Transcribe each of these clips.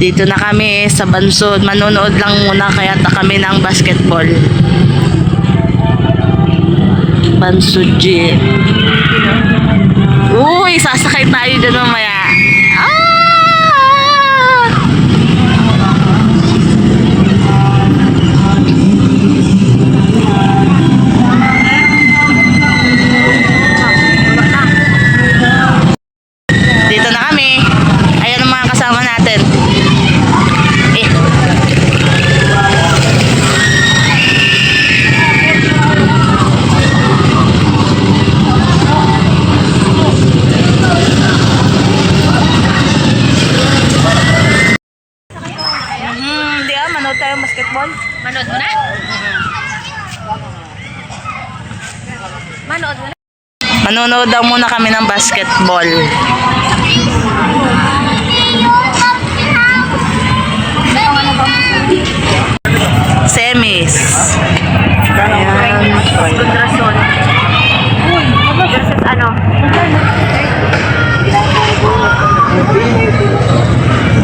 Dito na kami sa Bansod. Manonood lang muna kaya kami ng basketball. Bansod G. Uy, sasakay tayo dyan mamaya. Dito na kami. Ayan ang mga kasama natin. Manood tayo basketball? Manood mo na? Manood mo na? Manonood daw muna kami ng basketball. Semis. Ayan. Kondrason. Versus ano?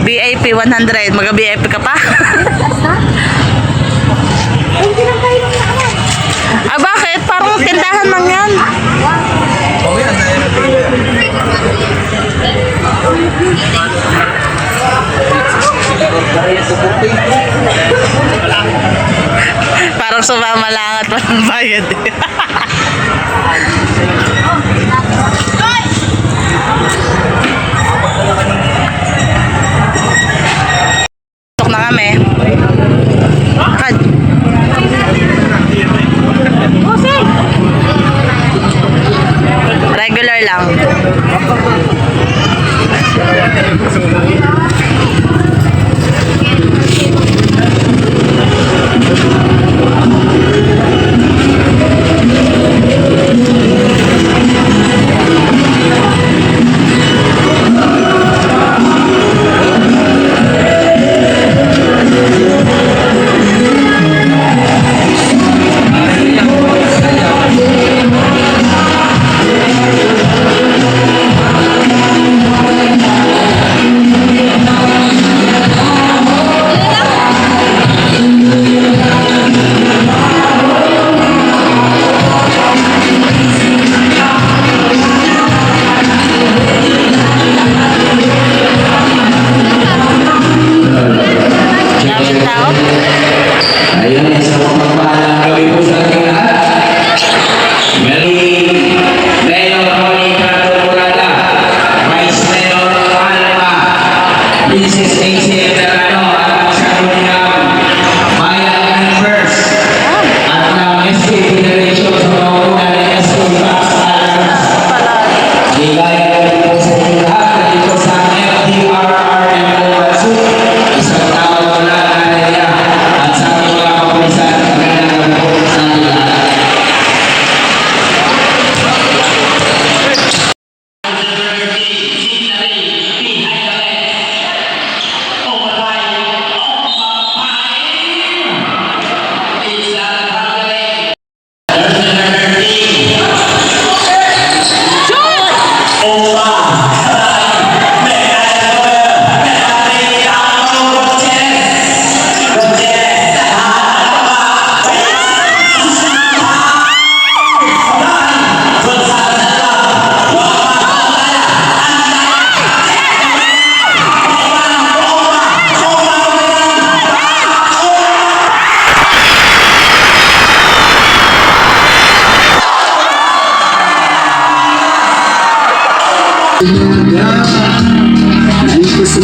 VIP 100. Mag-VIP ka pa? Ah, bakit? Parang tindahan lang yan. Parang sumama lang at walang bayad. Tok na kami. Kad. Regular lang.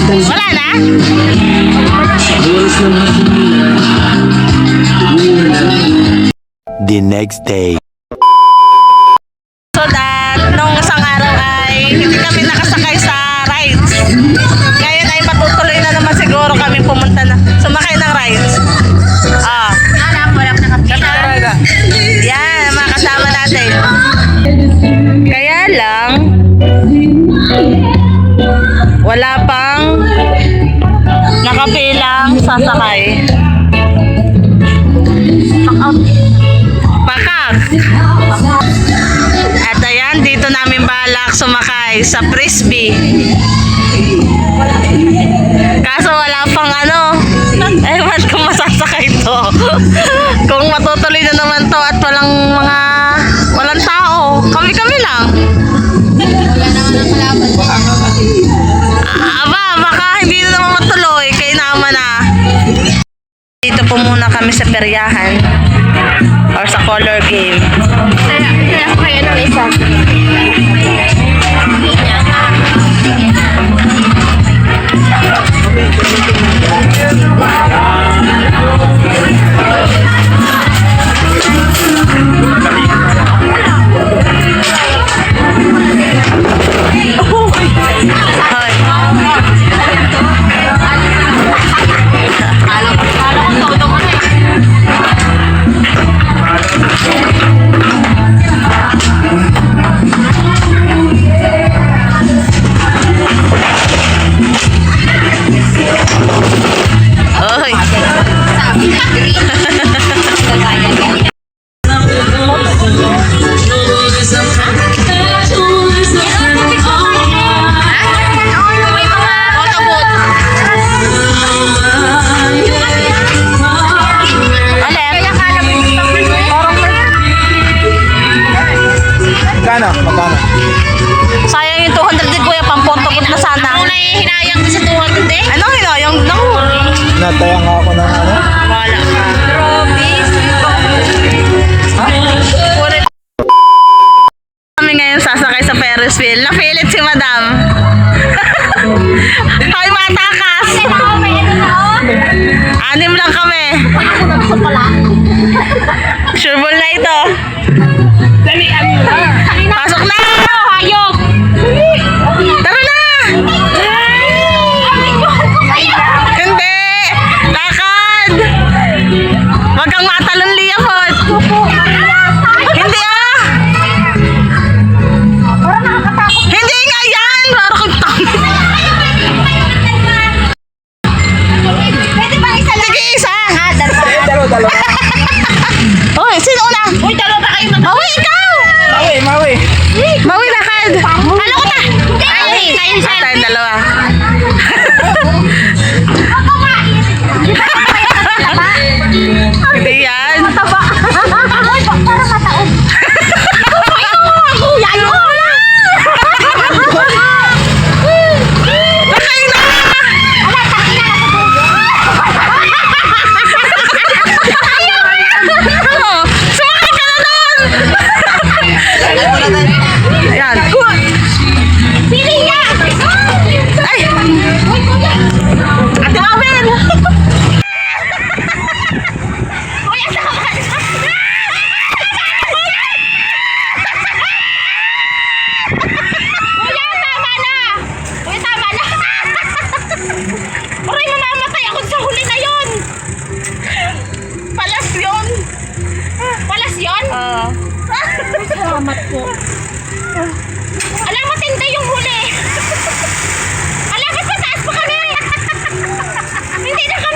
Wala na? The next day. So that, nung isang araw ay hindi kami nakasakay sa rides. Ngayon ay matutuloy na naman siguro kami pumunta na. Sumakay ng rides. Walang nakapila. Yan, mga kasama natin. Kaya lang, wala pang nakapilang sasakay. Pakak. At ayan, dito namin balak sumakay sa Frisbee. Kaso wala pang ano. Ewan kung masasakay to. Kung matutuloy na naman to at walang tao. Kami lang. Aba, baka hindi na naman matuloy. Kaya naman na. Dito po muna kami sa peryahan. Or sa color game. Kaya ko kayo ng isa. Oy. Magkano? Sayang yung 200 din kuya, pampontogot na sana. Ako na hinayang ko sa 200 eh. Ano hinayang no? Nataya nga ako ng ano? Wala ka. Kami ngayon sasakay sa Ferris wheel. Napilit si Madam. Hoy, matakas! Anim lang kami. Sure ball na ito. Pasok na! Hayop! Tara na! Hindi! Lakad! Huwag kang matalon, Liafot! Hindi ah! Hindi nga yan! Parang kang tangin. Pwede ba isa lang? Sige, isa! Dalawa. Uy, sino una? Uy, dalawa ba kayo mag- Uy, ikaw! Mawi. Mawi, lakad! Ano ko ta? Ay, kayo At siya. tayong dalawa. Hindi yan. Taba. Ay, para mataon. Yayo ko na. Lakay na! Ala, takin na sa dugo. Oh, sumakay ka na nun! Ayan. Pili niya. Ay! Uy, kuya. Ate Mabel! Kuya, sa kaman. Kuya, tama na. Kuya, tama na. Aray, mamamatay ako sa huli na yon. Palas yun! Palas yon? Oo. Salamat po. Alam, matindi yung huli. Alam, mas mataas pa kami. Hindi na kami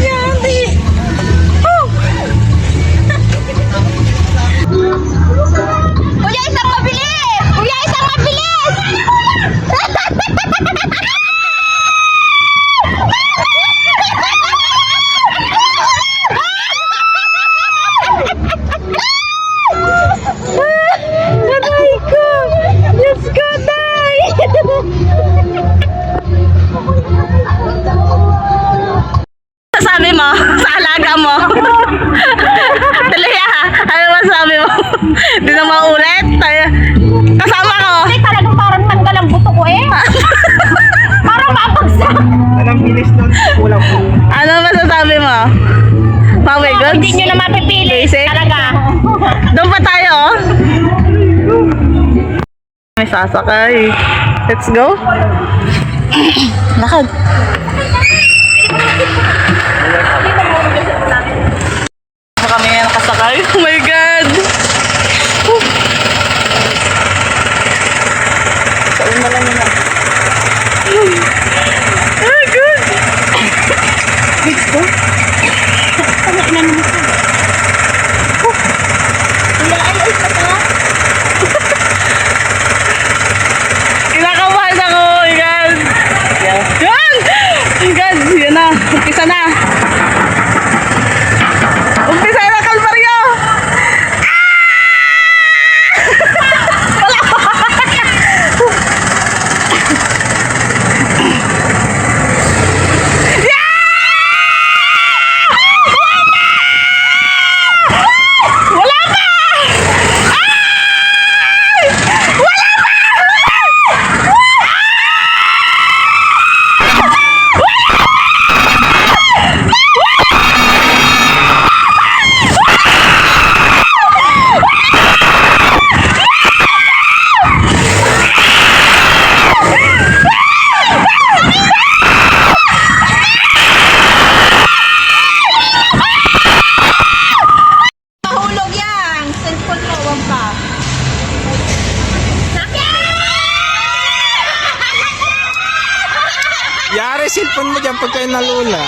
Yandi. Oh. Kuya, isang mabilis! Kuya, isang mabilis! Aray ko! Diyos ko, Tay! Sabi mo, sa alaga mo. Tuloy ano masabi mo? Hindi na maulit. Kasama ko. Ay, talagang parang tanggal ang buto ko eh. Parang mapagsak. Anong bilis nun? Kulang po. Ano masasabi mo? Maui goods? Hindi nyo na mapipili. Basic? Talaga. Doon pa tayo, oh. May sasakay. Let's go. Lakad. Kami na nakasakay. Oh my God. Saan na lang yun? Oh good. Let's go. Kinakabahan ako, oh my God. Yan! Oh my God, yun na. Umpisa na. Umpisa na, Kalbaryo! Mahulog yan! Cellphone mo, wag pa. Yari, cellphone mo dyan pag kayo nalula.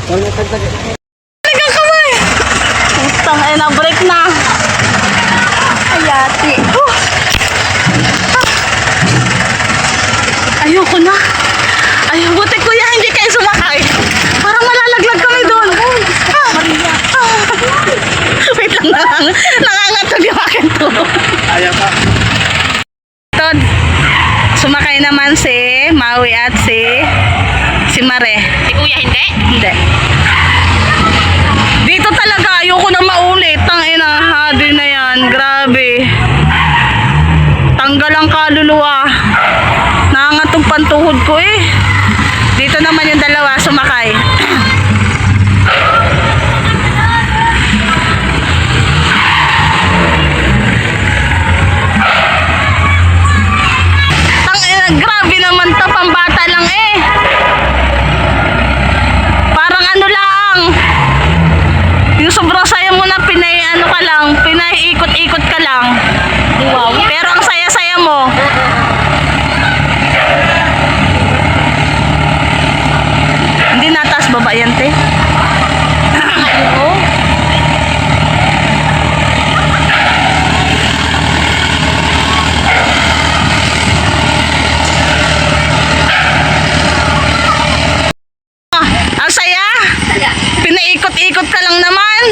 Talagang kamay. Putang ina, break na. Ayati. Ayoko na. Ayoko, buti kuya, hindi kayo sumakay. Parang malalaglag kami doon. Wait lang. Nangangatog yung akin to. Ayaw ka. Tod, sumakay naman si Maui at si Mare. Si kuya hindi? Hindi. Dito talaga, ayoko na maulit. Tangina, hadi na yan. Grabe. Tanggal ang kaluluwa. Nangangatong pantuhod ko eh. Dito naman yung dalawa, sumakay. Tangina, grabe naman to, pambata lang eh. Parang ano lang. Yung sobrang saya mo na pinaiikot-ikot ka lang. Wow. Pero ang saya-saya mo. Hindi natas baba yan, te. Ang saya. Pinaikot-ikot ka lang naman.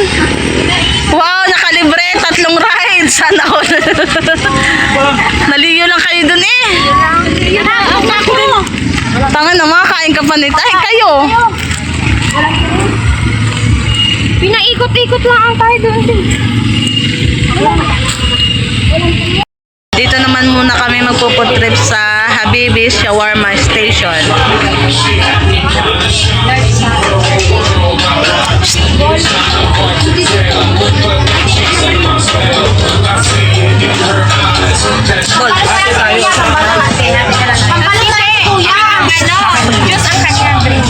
Wow, nakalibre. 3 rides. Sana all. Naliyo lang kayo dun eh. Tanga na, makakain ka pa nito. Ay, kayo. Pinaikot-ikot lang ang tayo doon. Dito naman muna kami magpuputrip sa Habibis Shawarma Station. Gold. Pampalit tayo kuya. Diyos ang kanyang drink.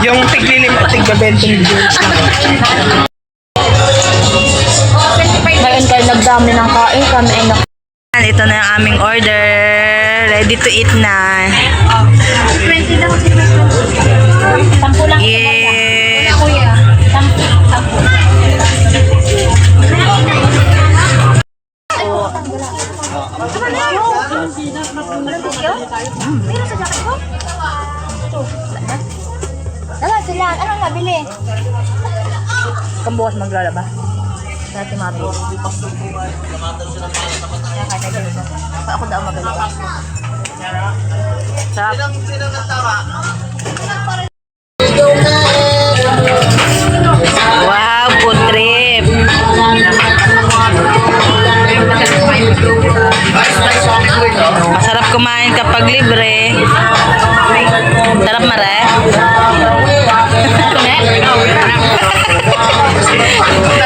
Yung tiglilim at tigbabentong juice. Ngayon kayo nagdami ng kain kami ay Ito na yung aming order. Ready to eat na. 20 lang. 10 lang. Eat. Kuya. 10. Dala sila. Anong nabili? Kambukas maglalaba. Dati mabili. Ako daw mabili. Sarap. Wow, food trip. Masarap kumain kapag libre. Sarap, Mare.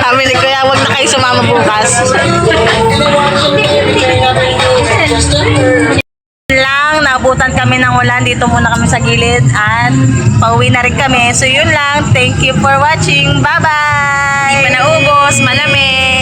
Sabi ni Kuya, huwag na kayo sumama bukas. Lang, naabutan kami ng ulan. Dito muna kami sa gilid at pauwi na rin kami. So yun lang. Thank you for watching. Bye-bye! Hindi pa naubos, malamig.